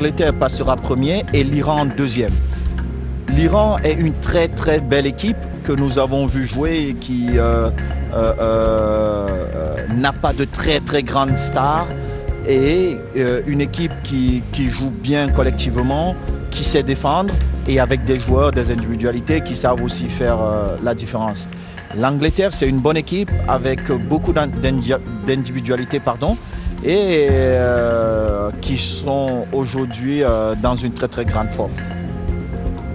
l'Angleterre passera premier et l'Iran deuxième. L'Iran est une très très belle équipe que nous avons vu jouer et qui n'a pas de très très grandes stars et une équipe qui joue bien collectivement, qui sait défendre et avec des joueurs, des individualités qui savent aussi faire la différence. L'Angleterre, c'est une bonne équipe avec beaucoup d'individualités et qui sont aujourd'hui dans une très très grande forme.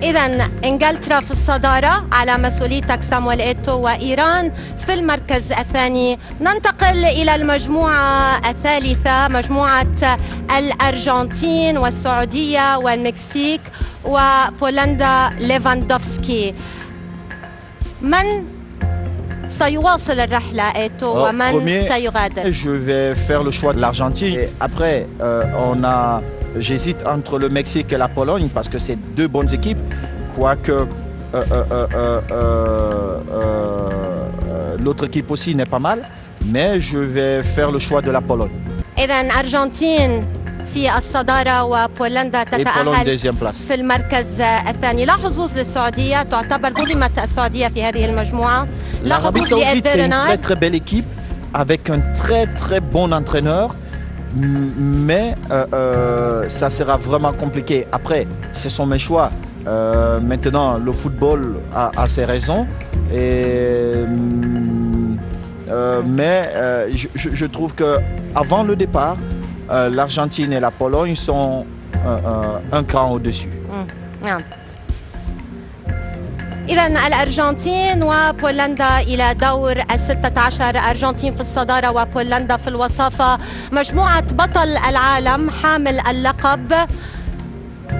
إذن إنجلترا في الصدارة على مسؤوليتك سامويل إيتو، وإيران في المركز الثاني. ننتقل إلى المجموعة الثالثة، مجموعة الأرجنتين والسعودية والمكسيك وبولندا ليفاندوفسكي. من سيواصل الرحلة إيتو ومن سيغادر؟ Je vais faire le choix de l'Argentine. Et après, j'hésite entre le Mexique et la Pologne parce que c'est deux bonnes équipes, quoique l'autre équipe aussi n'est pas mal, mais je vais faire le choix de la Pologne. إذن أرجنتين في الصدارة وبولندا تتأهل في المركز الثاني. لا حظوظ للسعودية، تعتبر ظلمت السعودية في هذه المجموعة. L'Arabie Saoudite, c'est une très très belle équipe avec un très très bon entraîneur. Mais ça sera vraiment compliqué. Après, ce sont mes choix. Maintenant, le football a ses raisons. Mais je trouve qu'avant le départ, l'Argentine et la Pologne sont un cran au-dessus. إذن الأرجنتين وبولندا إلى دور ال16، أرجنتين في الصدارة وبولندا في الوصافة. مجموعة بطل العالم حامل اللقب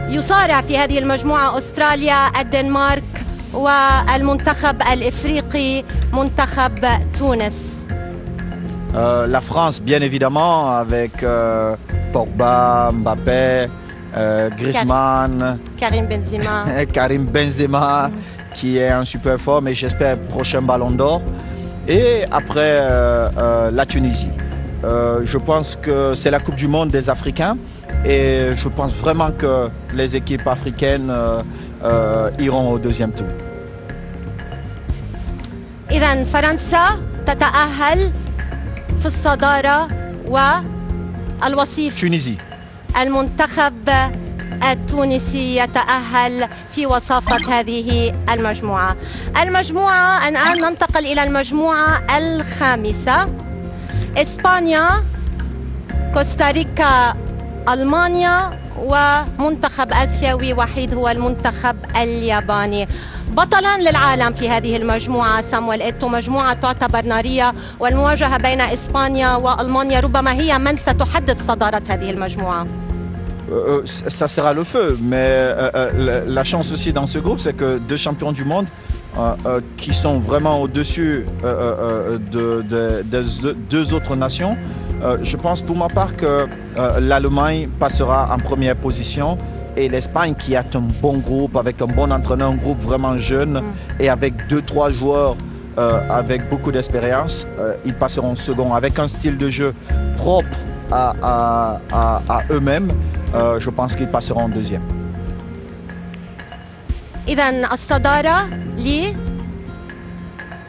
يصارع في هذه المجموعة أستراليا، الدنمارك والمنتخب الإفريقي منتخب تونس. La France, bien évidemment, avec Pogba, Mbappé, Griezmann, Karim Benzema, qui est en super forme et j'espère prochain ballon d'or. Et après, la Tunisie. Je pense que c'est la Coupe du Monde des Africains et je pense vraiment que les équipes africaines iront au deuxième tour. إذن فرنسا تتأهل في الصدارة والوصيف. Tunisie. المنتخب التونسي يتأهل في وصافة هذه المجموعة. الآن ننتقل إلى المجموعة الخامسة. إسبانيا، كوستاريكا، ألمانيا ومنتخب آسيوي وحيد هو المنتخب الياباني. بطلان للعالم في هذه المجموعة سامويل إيتو، مجموعة تعتبر نارية، والمواجهة بين إسبانيا وألمانيا ربما هي من ستحدد صدارة هذه المجموعة. Ça sera le feu, mais la chance aussi dans ce groupe, c'est que deux champions du monde qui sont vraiment au-dessus des deux autres nations. Je pense pour ma part que l'Allemagne passera en première position et l'Espagne, qui a un bon groupe, avec un bon entraîneur, un groupe vraiment jeune et avec 2-3 joueurs avec beaucoup d'expérience, ils passeront second avec un style de jeu propre à eux-mêmes. Je pense qu'ils passeront deuxième. إذن الصدارة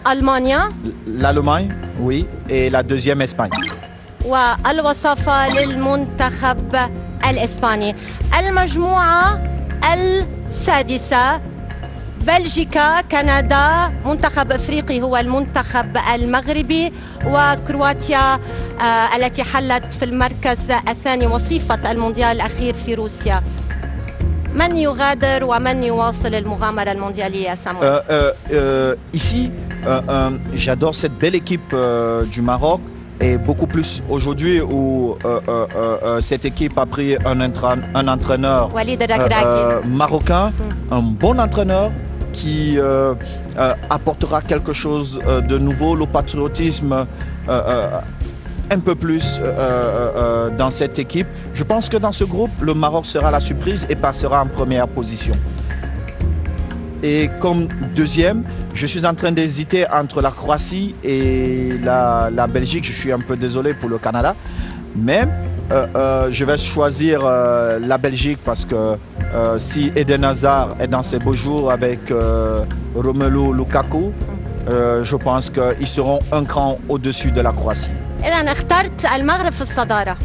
لألمانيا. L'Allemagne, oui, et la deuxième Espagne. والوصافة للمنتخب الإسباني. المجموعة السادسة، بلجيكا، كندا، منتخب إفريقي هو المنتخب المغربي، وكرواتيا التي حلت في المركز الثاني وصيفة المونديال الأخير في روسيا. من يغادر ومن يواصل المغامرة المونديالية سامويل؟ Ici, j'adore cette belle équipe du Maroc et beaucoup plus aujourd'hui où cette équipe a pris un entraîneur marocain, un bon entraîneur qui apportera quelque chose de nouveau, le patriotisme un peu plus dans cette équipe. Je pense que dans ce groupe, le Maroc sera la surprise et passera en première position. Et comme deuxième, je suis en train d'hésiter entre la Croatie et la Belgique. Je suis un peu désolé pour le Canada. Mais je vais choisir la Belgique parce que si Eden Hazard est dans ses beaux jours avec Romelu Lukaku, je pense qu'ils seront un cran au-dessus de la Croatie. إذا اخترت المغرب في الصدارة.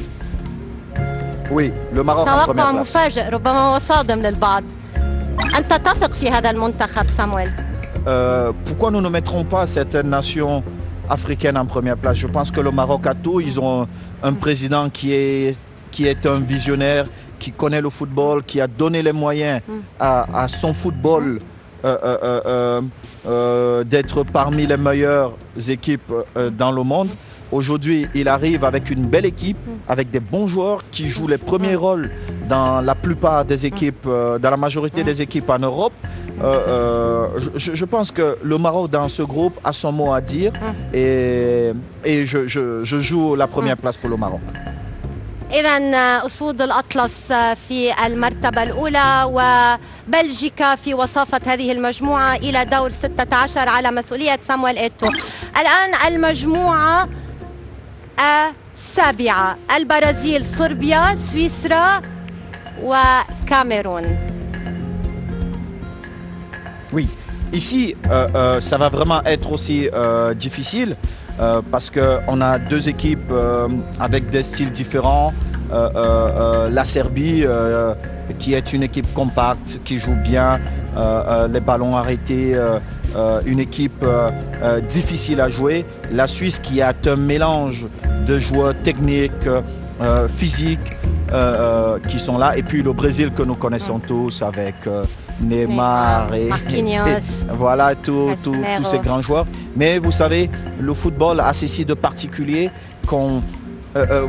Oui, le Maroc en première توقع place. مفاجئ ربما هو صادم للبعض. أنت تثق في هذا المنتخب سامويل؟ Pourquoi nous ne mettrons pas certaines nations africaines en première place? Je pense que le Maroc a tout. Ils ont un président qui est un visionnaire, qui connaît le football, qui a donné les moyens à son football d'être parmi les meilleures équipes dans le monde. Aujourd'hui, il arrive avec une belle équipe, avec des bons joueurs qui jouent les premiers rôles dans la plupart des équipes, dans la majorité des équipes en Europe. Je pense que le Maroc dans ce groupe a son mot à dire et je joue la première place pour le Maroc. إذا أسود الأطلس في المرتبة الأولى وبلجيكا في وصافة هذه المجموعة إلى دور 16 على مسؤولية سامويل إيتو. الآن المجموعة السابعة: البرازيل، صربيا، سويسرا وكاميرون. Oui, ici, ça va vraiment être aussi difficile parce qu'on a deux équipes avec des styles différents. La Serbie, qui est une équipe compacte, qui joue bien, les ballons arrêtés, une équipe difficile à jouer. La Suisse, qui a un mélange de joueurs techniques, physiques, qui sont là. Et puis le Brésil que nous connaissons tous avec Neymar et voilà tous ces grands joueurs. Mais vous savez, le football a ceci de particulier qu'on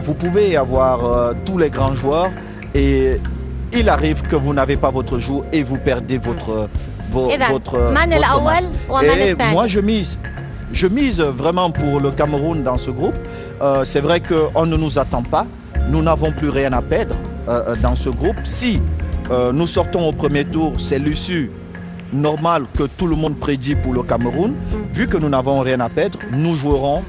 vous pouvez avoir tous les grands joueurs et il arrive que vous n'avez pas votre jour et vous perdez votre match. Et moi je mise vraiment pour le Cameroun dans ce groupe. C'est vrai qu'on ne nous attend pas. Nous n'avons plus rien à perdre dans ce groupe. Si nous sortons au premier tour, c'est l'issue normale que tout le monde prédit pour le Cameroun. Vu que nous n'avons rien à perdre, nous jouerons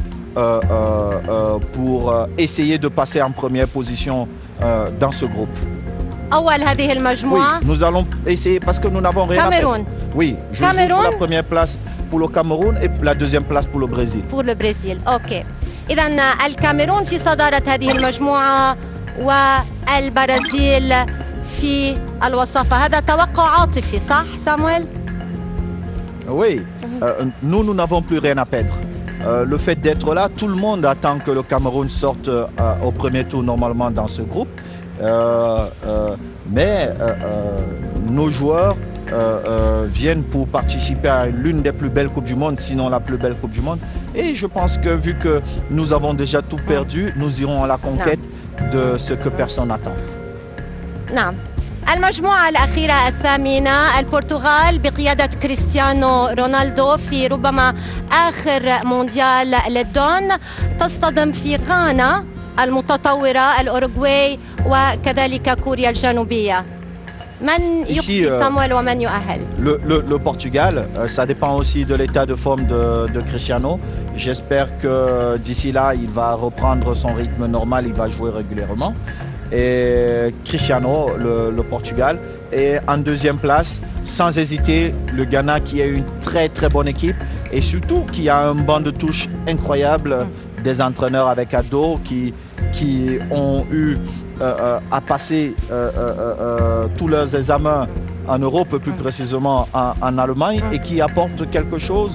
pour essayer de passer en première position dans ce groupe. Oui, nous allons essayer parce que nous n'avons rien à perdre. Oui, je joue pour la première place pour le Cameroun et la deuxième place pour le Brésil. Pour le Brésil, ok. إذا الكاميرون في صدارة هذه المجموعة والبرازيل في الوصافة. هذا توقع عاطفي صح سامويل؟ Oui, nous n'avons plus rien à perdre. Le fait d'être là, tout le monde attend que le Cameroun sorte au premier tour normalement dans ce groupe. Mais nos joueurs viennent pour participer à l'une des plus belles Coupes du Monde, sinon la plus belle Coupe du Monde. Et je pense que vu que nous avons déjà tout perdu, nous irons à la conquête de ce que personne n'attend. نعم. المجموعة الأخيرة الثامنة: البرتغال بقيادة كريستيانو رونالدو في ربما آخر مونديال للدون، تصطدم في غانا المتطورة، الأوروغواي وكذلك كوريا الجنوبية. من يقصي سامويل ومن يؤهل؟ Le Portugal, ça dépend aussi de l'état de forme de Cristiano. J'espère que d'ici là, il va reprendre son rythme normal, il va jouer régulièrement. Et Cristiano, le Portugal. Et en deuxième place, sans hésiter, le Ghana qui est une très très bonne équipe et surtout qui a un banc de touche incroyable, des entraîneurs avec Ado qui ont eu à passer tous leurs examens en Europe, plus précisément en Allemagne, et qui apportent quelque chose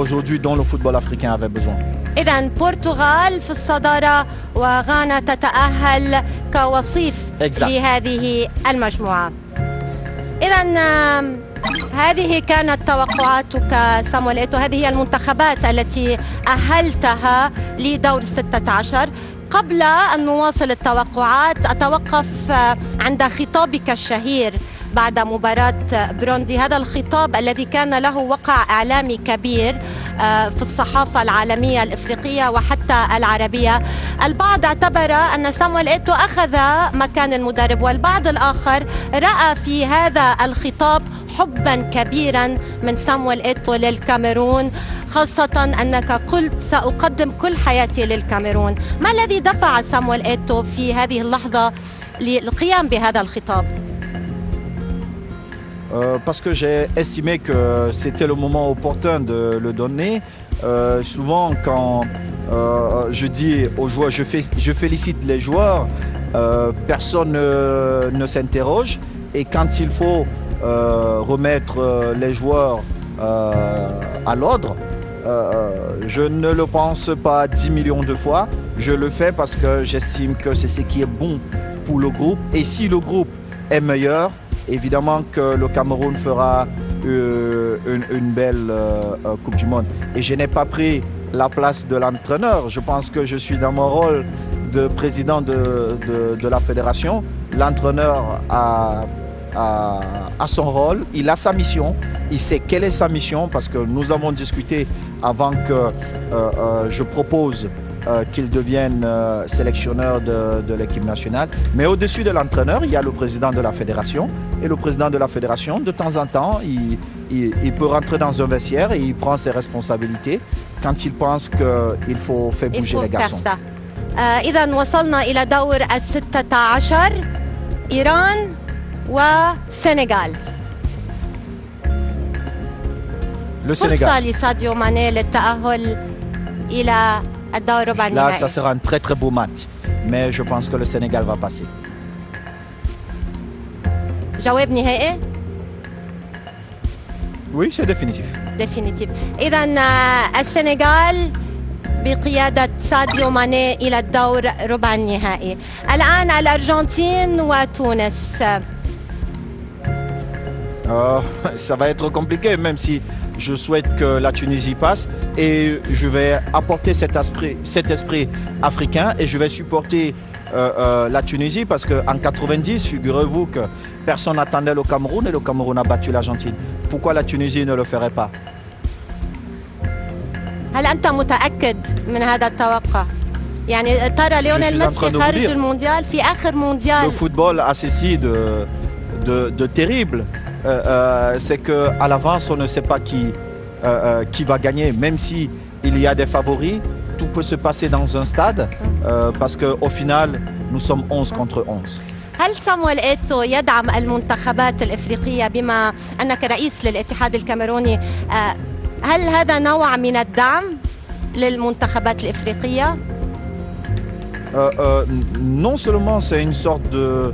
aujourd'hui dont le football africain avait besoin. إذا البرتغال في الصدارة وغانا تتأهل كوصيف لهذه المجموعة. إذا هذه كانت توقعاتك سامويل إيتو، هذه هي المنتخبات التي أهلتها لدور 16. قبل أن نواصل التوقعات أتوقف عند خطابك الشهير بعد مباراة بروندي، هذا الخطاب الذي كان له وقع إعلامي كبير في الصحافة العالمية الإفريقية وحتى العربية. البعض اعتبر أن سامويل إيتو أخذ مكان المدرب، والبعض الآخر رأى في هذا الخطاب حبا كبيرا من صامويل إيتو للكاميرون، خاصة أنك قلت سأقدم كل حياتي للكاميرون. ما الذي دفع صامويل إيتو في هذه اللحظة للقيام بهذا الخطاب؟ Parce que j'ai estimé que c'était le moment opportun de le donner. Souvent quand je dis aux joueurs, je félicite les joueurs, personne ne s'interroge, et quand il faut remettre les joueurs à l'ordre, je ne le pense pas 10 millions de fois. Je le fais parce que j'estime que c'est ce qui est bon pour le groupe, et si le groupe est meilleur, évidemment que le Cameroun fera une belle Coupe du Monde. Et je n'ai pas pris la place de l'entraîneur. Je pense que je suis dans mon rôle de président de la fédération. L'entraîneur a son rôle, il a sa mission, il sait quelle est sa mission, parce que nous avons discuté avant que je propose qu'il devienne sélectionneur de l'équipe nationale. Mais au-dessus de l'entraîneur, il y a le président de la fédération. Et le président de la fédération, de temps en temps, il peut rentrer dans un vestiaire et il prend ses responsabilités quand il pense qu'il faut faire bouger les garçons. إذا وصلنا إلى دور ال16 إيران والسنغال. فرصة لساديو ماني للتأهل إلى الدور ربع النهائي. Là, ça sera un très très beau match, mais je pense que le Sénégal va passer. جواب نهائي؟ Oui, c'est définitif. définitif. إذا السنغال بقيادة ساديو ماني إلى الدور ربع النهائي. الآن الأرجنتين وتونس. Ça va être compliqué, même si je souhaite que la Tunisie passe, et je vais apporter cet esprit africain, et je vais supporter la Tunisie, parce qu'en 90, figurez-vous que personne n'attendait le Cameroun, et le Cameroun a battu l'Argentine. Pourquoi la Tunisie ne le ferait pas? هل أنت متأكد من هذا التوقع؟ يعني ترى ليونيل ميسي خارج المونديال في آخر مونديال. Le football a ceci de terrible, c'est qu'à l'avance on ne sait pas qui va gagner, même si il y a des favoris, tout peut se passer dans un stade, parce qu'au final nous sommes 11 contre 11. هل صامويل إيتو يدعم المنتخبات الإفريقية بما أنك رئيس للاتحاد الكاميروني؟ هل هذا نوع من الدعم للمنتخبات الإفريقية؟ Non seulement c'est une sorte de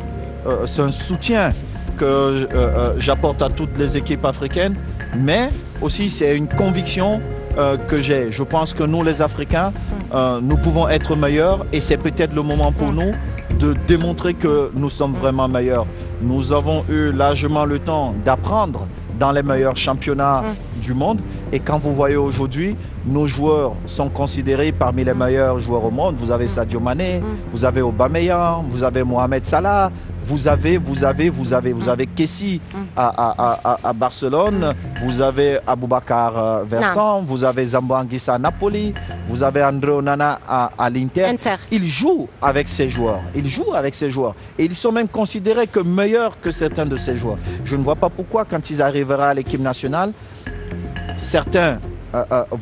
c'est un soutien que j'apporte à toutes les équipes africaines, mais aussi c'est une conviction que j'ai. Je pense que nous les Africains, nous pouvons être meilleurs, et c'est peut-être le moment pour nous de démontrer que nous sommes vraiment meilleurs. Nous avons eu largement le temps d'apprendre dans les meilleurs championnats du monde, et quand vous voyez aujourd'hui, nos joueurs sont considérés parmi les meilleurs joueurs au monde. Vous avez Sadio Mané, vous avez Aubameyang, vous avez Mohamed Salah, vous avez Kessie à Barcelone, vous avez Aboubakar Vincent, vous avez Zambo Anguissa à Napoli, vous avez André Onana à l'Inter. Ils jouent avec ces joueurs, et ils sont même considérés comme meilleurs que certains de ces joueurs. Je ne vois pas pourquoi, quand ils arriveront à l'équipe nationale, certains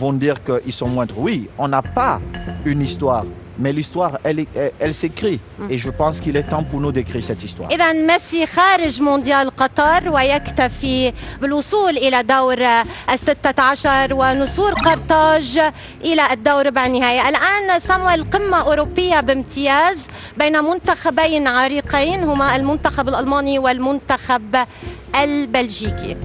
vont dire qu'ils sont moindres. Oui, on n'a pas une histoire, mais l'histoire, elle s'écrit. Et je pense qu'il est temps pour nous d'écrire cette histoire. إذا ميسي خارج مونديال قطر، ويكتفي بالوصول إلى دور ال16 ونصور قرطاج إلى الدور ربع النهائي. الآن صامويل قمة أوروبية بامتياز بين منتخبين عريقين هما المنتخب الألماني والمنتخب البلجيكي.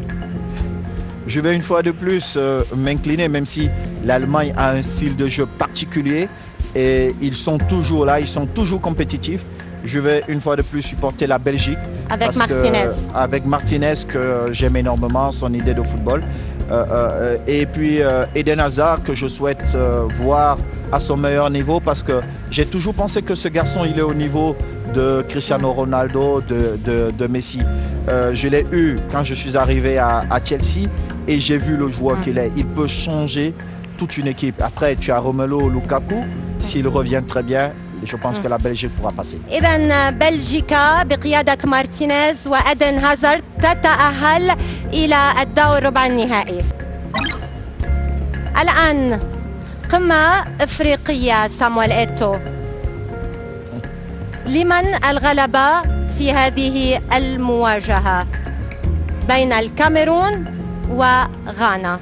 Je vais une fois de plus m'incliner, même si l'Allemagne a un style de jeu particulier et ils sont toujours là, ils sont toujours compétitifs. Je vais une fois de plus supporter la Belgique. Avec Martinez. Avec Martinez, que j'aime énormément, son idée de football. Et puis Eden Hazard, que je souhaite voir à son meilleur niveau, parce que j'ai toujours pensé que ce garçon, il est au niveau de Cristiano Ronaldo, de Messi. Je l'ai eu quand je suis arrivé à Chelsea, et j'ai vu le joueur qu'il est. Il peut changer toute une équipe. Après, tu as Romelu Lukaku. S'il revient très bien, je pense que la Belgique pourra passer. إذن بلجيكا بقيادة مارتينيز وإيدن هازارد تتأهل إلى الدور ربع النهائي. الآن قمة إفريقية سامويل إيتو، لمن الغلبة في هذه المواجهة بين الكاميرون وغانا؟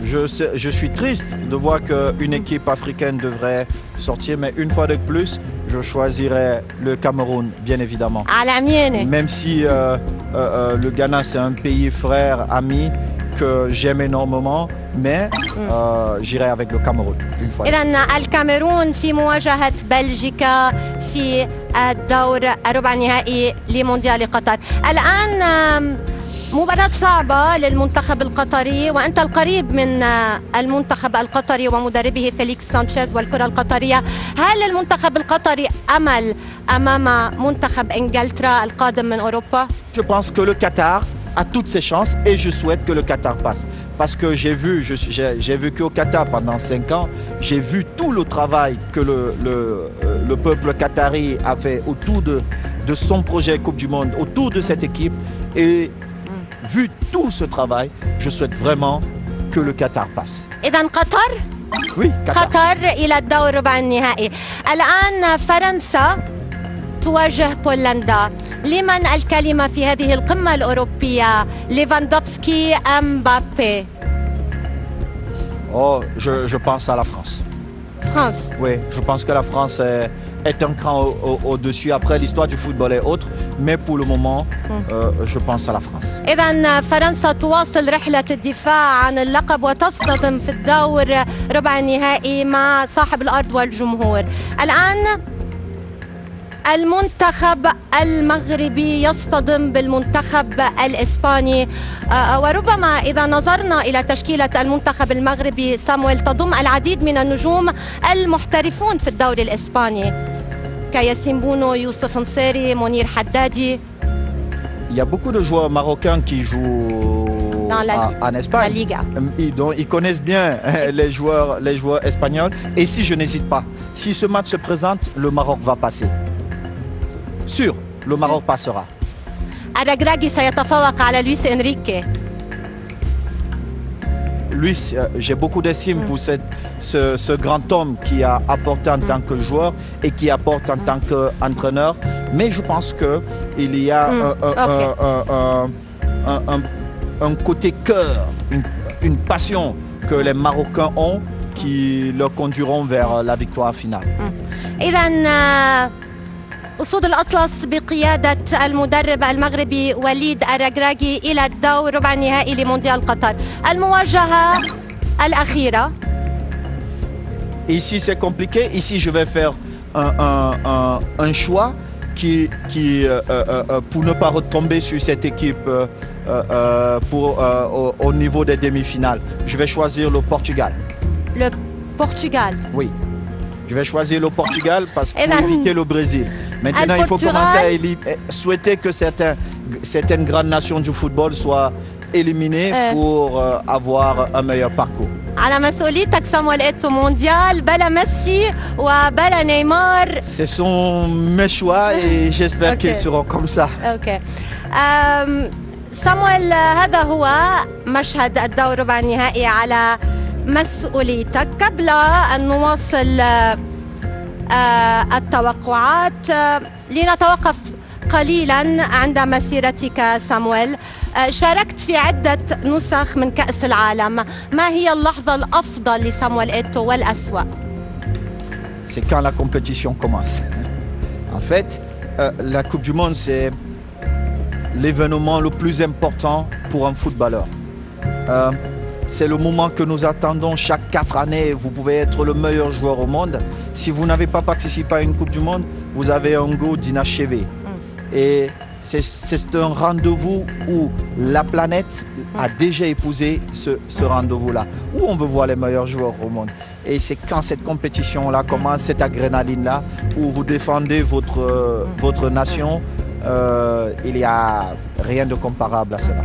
Je suis triste de voir qu'une équipe africaine devrait sortir, mais une fois de plus, je choisirais le Cameroun, bien évidemment. Même si le Ghana, c'est un pays frère, ami, que j'aime énormément, mais j'irai avec le Cameroun, une fois. إذن الكاميرون في مواجهة بلجيكا في الدور ربع النهائي لمونديال قطر. الآن مباراة صعبة للمنتخب القطري، وأنت القريب من المنتخب القطري ومدربه فيليكس سانشيز والكرة القطرية. هل للمنتخب القطري أمل أمام منتخب إنجلترا القادم من أوروبا؟ Je pense que le Qatar a toutes ses chances et je souhaite que le Qatar passe. Parce que j'ai vécu au Qatar pendant 5 ans, j'ai vu tout le travail que le peuple qatari a fait autour de son projet Coupe du Monde, autour de cette équipe. Et vu tout ce travail, je souhaite vraiment que le Qatar passe. إذن قطر؟ Oui, Qatar. قطر إلى الدور ربع النهائي. الآن فرنسا تواجه بولندا. لمن الكلمة في هذه القمة الأوروبية؟ ليفاندوفسكي أم مبابي؟ Oh, je pense à la France. France. Oui, je pense que la France est un cran au-dessus. Après, l'histoire du football est autre, mais pour le moment, je pense à la France. إذن فرنسا تواصل رحلة الدفاع عن اللقب وتصطدم في الدور ربع النهائي مع صاحب الأرض والجمهور. الآن المنتخب المغربي يصطدم بالمنتخب الإسباني، وربما إذا نظرنا إلى تشكيلة المنتخب المغربي سامويل تضم العديد من النجوم المحترفون في الدوري الإسباني كياسين بونو، يوسف نصيري، منير حدادي. Il y a beaucoup de joueurs marocains qui jouent en Espagne. La Liga. Ils connaissent bien les joueurs espagnols. Et si je n'hésite pas, si ce match se présente, le Maroc va passer. Sûr, le Maroc passera. الركراكي سيتفوق على لويس إنريكي. Luis, j'ai beaucoup d'estime pour ce grand homme qui a apporté en tant que joueur et qui apporte en tant qu'entraîneur. Mais je pense qu'il y a un côté cœur, une passion que les Marocains ont qui leur conduiront vers la victoire finale. إذن أسود الأطلس بقيادة المدرب المغربي وليد الركراكي إلى الدور ربع النهائي لمونديال قطر. المواجهة الأخيرة. Ici c'est compliqué. Ici je vais faire un choix pour ne pas retomber sur cette équipe au niveau des demi-finales. Je vais choisir le Portugal. Le Portugal. Oui. Je vais choisir le Portugal parce pour éviter le Brésil. Maintenant, il faut commencer à souhaiter que certaines grandes nations du football soient éliminées pour avoir un meilleur parcours. على مسؤوليتك سامويل إيتو، مونديال بلا ميسي وبلا نيمار. Ce sont mes choix et j'espère qu'ils seront comme ça. اوكي. سامويل، هذا هو مشهد الدور ربع النهائي على مسؤوليتك. قبل أن نواصل التوقعات لنتوقف قليلا عند مسيرتك سامويل. شاركت في عدة نسخ من كأس العالم، ما هي اللحظة الأفضل لسامويل إيتو والأسوأ؟ C'est quand la compétition commence. En fait, la Coupe du Monde, c'est l'événement le plus important pour un footballeur. C'est le moment que nous attendons chaque 4 années. Vous pouvez être le meilleur joueur au monde. Si vous n'avez pas participé à une Coupe du Monde, vous avez un goût d'inachevé. Et c'est un rendez-vous où la planète a déjà épousé ce rendez-vous-là, où on veut voir les meilleurs joueurs au monde. Et c'est quand cette compétition-là commence, cette adrénaline-là, où vous défendez votre nation, il n'y a rien de comparable à cela.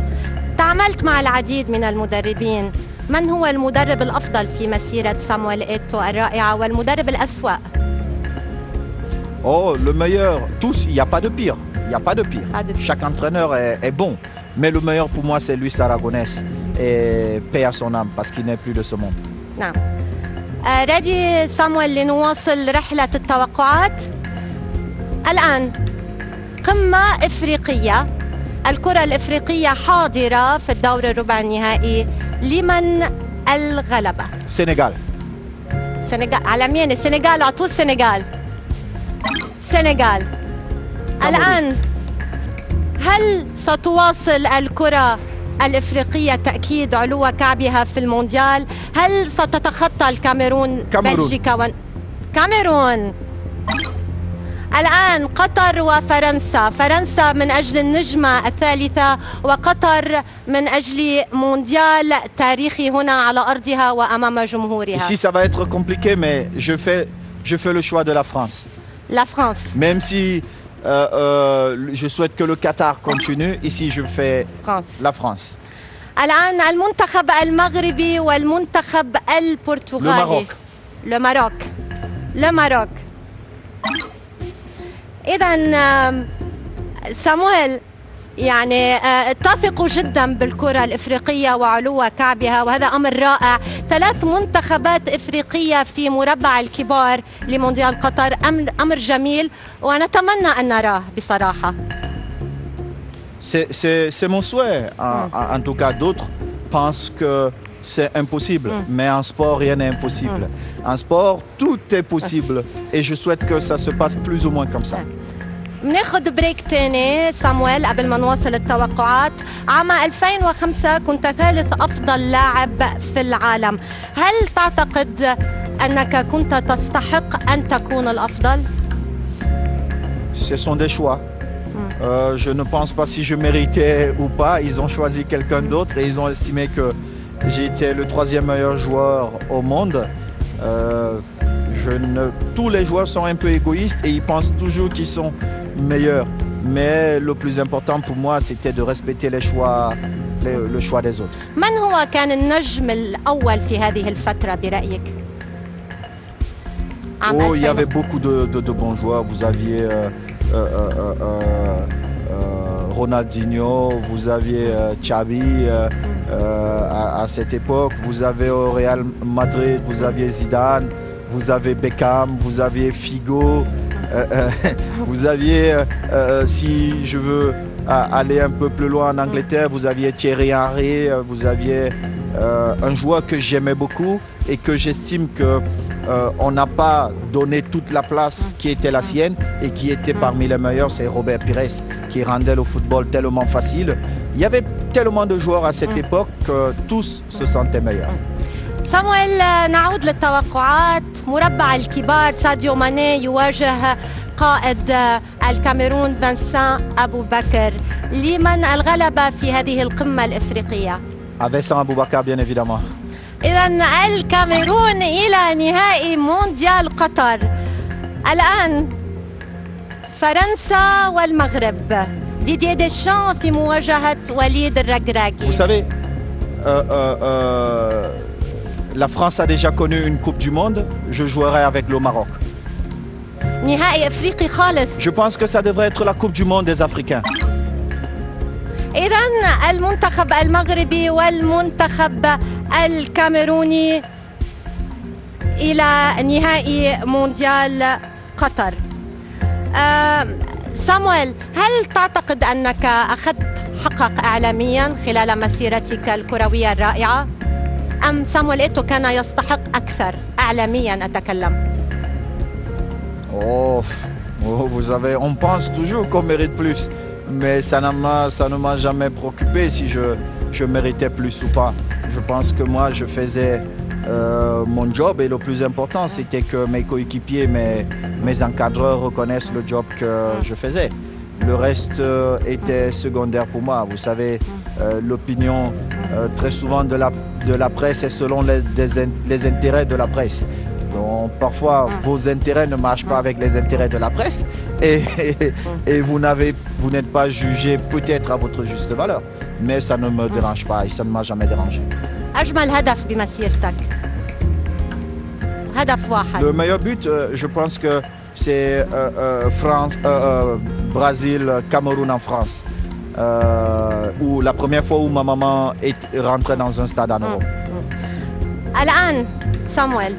تعاملت مع العديد من المدربين، من هو المدرب الأفضل في مسيرة سامويل إيتو الرائعة والمدرب الأسوأ؟ Oh, le meilleur, tous, il n'y a pas de pire. Il n'y a pas de pire. Chaque entraîneur est bon. Mais le meilleur pour moi, c'est Luis Aragonés. Et paix à son âme, parce qu'il n'est plus de ce monde. نعم. رادي صامويل لنواصل رحلة التوقعات. الآن قمة إفريقية، الكرة الإفريقية حاضرة في الدور الربع النهائي، لمن الغلبة؟ Sénégal. سنغال على مين؟ السنغال، أعطوه السنغال. السنغال. الآن هل ستواصل الكرة الإفريقية تأكيد علو كعبها في المونديال؟ هل ستتخطى الكاميرون بلجيكا كاميرون؟ الآن قطر وفرنسا، فرنسا من أجل النجمة الثالثة وقطر من أجل مونديال تاريخي هنا على أرضها وأمام جمهورها. Ici, ça va être compliqué, mais je fais le choix de la France. La France. Même si je souhaite que le Qatar continue, ici, je fais la France. الآن المنتخب المغربي والمنتخب البرتغالي. Le Maroc. Le Maroc. إذن سامويل، يعني تثق جدا بالكرة الإفريقية وعلو كعبها، وهذا أمر رائع. 3 منتخبات إفريقية في مربع الكبار لمونديال قطر، أمر جميل ونتمنى أن نراه بصراحة. C'est mon souhait. En tout cas, d'autres pensent que c'est impossible. Mais en sport, rien n'est impossible. En sport, tout est possible. Et je souhaite que ça se passe plus ou moins comme ça. بناخد بريك تاني صامويل قبل ما نواصل التوقعات. عام 2005 كنت ثالث أفضل لاعب في العالم. هل تعتقد أنك كنت تستحق أن تكون الأفضل؟ Ce sont des choix. Je ne pense pas si je méritais ou pas. Ils ont choisi quelqu'un d'autre et ils ont estimé que j'étais le 3e meilleur joueur au monde. Tous les joueurs sont un peu égoïstes et ils pensent toujours qu'ils sont meilleurs. Mais le plus important pour moi, c'était de respecter le choix des autres. من هو كان النجم الأول في هذه الفترة برأيك؟ Oh, il y avait beaucoup de bons joueurs. Vous aviez Ronaldinho, vous aviez Xavi à cette époque. Vous avez au Real Madrid, vous aviez Zidane. Vous avez Beckham, vous aviez Figo, vous aviez, si je veux aller un peu plus loin en Angleterre, vous aviez Thierry Henry, vous aviez un joueur que j'aimais beaucoup et que j'estime qu'on n'a pas donné toute la place qui était la sienne et qui était parmi les meilleurs, c'est Robert Pires, qui rendait le football tellement facile. Il y avait tellement de joueurs à cette époque que tous se sentaient meilleurs. صامويل، نعود للتوقعات. مربع الكبار، ساديو ماني يواجه قائد الكاميرون فانسان أبو بكر. لمن الغلبة في هذه القمة الإفريقية؟ Vincent Aboubakar, bien évidemment. إذن الكاميرون إلى نهائي مونديال قطر. الآن فرنسا والمغرب، ديدييه ديشان في مواجهة وليد الركراكي. Vous savez, la France a déjà connu une Coupe du Monde. Je jouerai avec le Maroc. نهائي إفريقي خالص. Je pense que ça devrait être la Coupe du Monde des Africains. إذن المنتخب المغربي والمنتخب الكاميروني إلى نهائي مونديال قطر. صامويل، هل تعتقد أنك أخذت حقك إعلاميا خلال مسيرتك الكروية الرائعة؟ أم صامويل إيتو كان يستحق أكثر إعلاميا أتكلم؟ Vous savez, on pense toujours qu'on mérite plus. Mais ça ne m'a jamais préoccupé si je méritais plus ou pas. Je pense que moi, je faisais mon job et le plus important, c'était que mes coéquipiers, mes encadreurs reconnaissent le job que je faisais. Le reste était secondaire pour moi. Vous savez, l'opinion très souvent de la presse est selon les intérêts de la presse. Donc, parfois, vos intérêts ne marchent pas avec les intérêts de la presse et vous n'êtes pas jugé peut-être à votre juste valeur. Mais ça ne me dérange pas et ça ne m'a jamais dérangé. أجمل هدف بمسيرتك؟ هدف واحد. Le meilleur but, je pense que c'est Brésil, Cameroun en France. ou la première fois où ma maman est rentrée dans un stade en Europe. الآن صامويل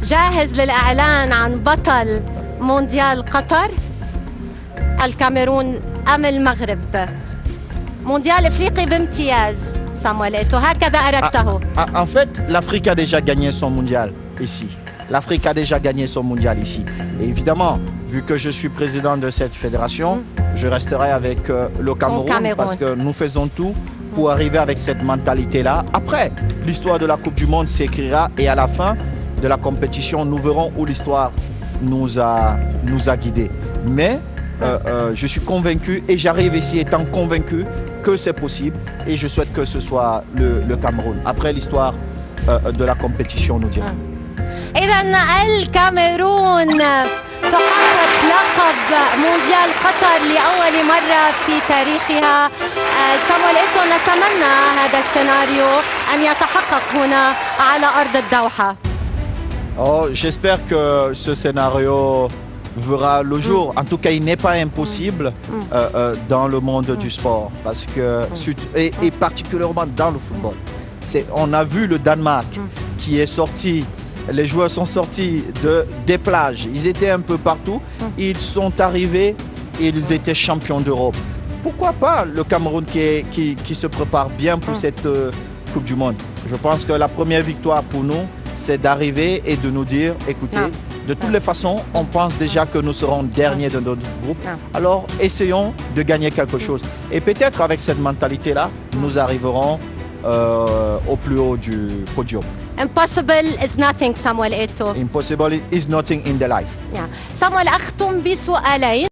جاهز للإعلان عن بطل مونديال قطر الكاميرون أم المغرب؟ مونديال إفريقي بامتياز صامويل إيتو هكذا أردته. En fait, l'Afrique a déjà gagné son mondial ici. L'Afrique a déjà gagné son mondial ici. Et évidemment, vu que je suis président de cette fédération, je resterai avec le Cameroun parce que nous faisons tout pour arriver avec cette mentalité-là. Après, l'histoire de la Coupe du Monde s'écrira et à la fin de la compétition, nous verrons où l'histoire nous a guidés. Mais je suis convaincu et j'arrive ici étant convaincu que c'est possible et je souhaite que ce soit le Cameroun. Après, l'histoire de la compétition nous dira. إذن الكاميرون تحقق لقب مونديال قطر لأول مرة في تاريخها. صامويل إيتو نتمنى هذا السيناريو أن يتحقق هنا على أرض الدوحة. Oh, j'espère que ce scénario verra le jour. En tout cas, il n'est pas impossible dans le monde du sport parce que, et particulièrement dans le football. On a vu le Danemark qui est sorti. Les joueurs sont sortis des plages. Ils étaient un peu partout. Ils sont arrivés et ils étaient champions d'Europe. Pourquoi pas le Cameroun qui se prépare bien pour cette Coupe du Monde? Je pense que la première victoire pour nous, c'est d'arriver et de nous dire, écoutez, de toutes les façons, on pense déjà que nous serons derniers de notre groupe. Alors, essayons de gagner quelque chose. Et peut-être avec cette mentalité-là, nous arriverons au plus haut du podium. Impossible is nothing, صامويل إيتو. Impossible is nothing in the life. صامويل أختم بسؤالين.